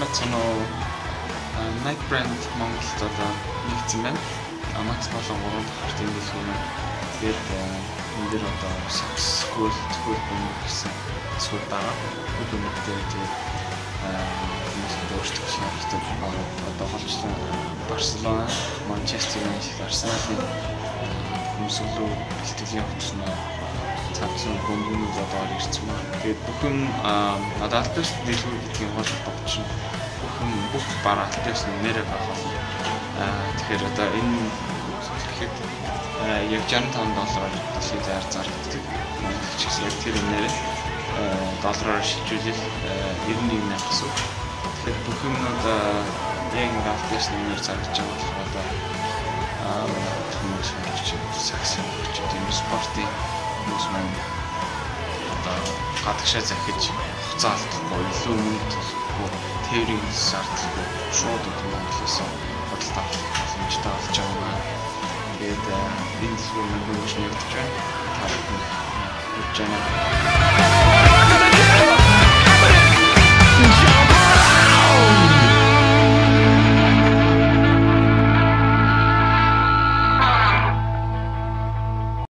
харахад соноо Nike brand Монголд одоо нэгдсэн байна. Max болон 3 дахь тийм дэлгүүр. Тэгээд энэ дэр одоо Saks School гэсэн зүйл байгаа. Бүгдээрээ тэгээд хүмүүс өөрсдөө шаардлага одоо холчлон Барселона, Манчестер Юнайтед, Арсеналын хүмүүсөлөө бэлтгэлийн хөтөлбөр цаасан гомдгонууд одоо ирсэн байна. Тэгээд бүхэн одоо альтерс дэлгүүр гэдгийг гол бодож бүхэн бүх баг альтерс нэрээ байгаа. Тэгэхээр одоо энэ гэхэд яг $65 дэлхийд зарагддаг. Монголч гэсэн яг тэр нэрээ доллараар шилжүүлэл 91,000 гэсэн. Тэгэхээр бүхэн одоо яг энэ альтерс нэр зарагдж байгаа бол одоо хүмүүс сакс гэдэг спортын хүмүүс маань одоо гадагшаа захиж хугацаа алдахгүй илүү мөнгө төлөхгүй тээврийн шаардлагагүй шууд Монголоос худалдаа авах боломжтой болж байгаа. Тэгээд энэ зүйл нь хөгжиж байна. Та бүхэн хүрч байна.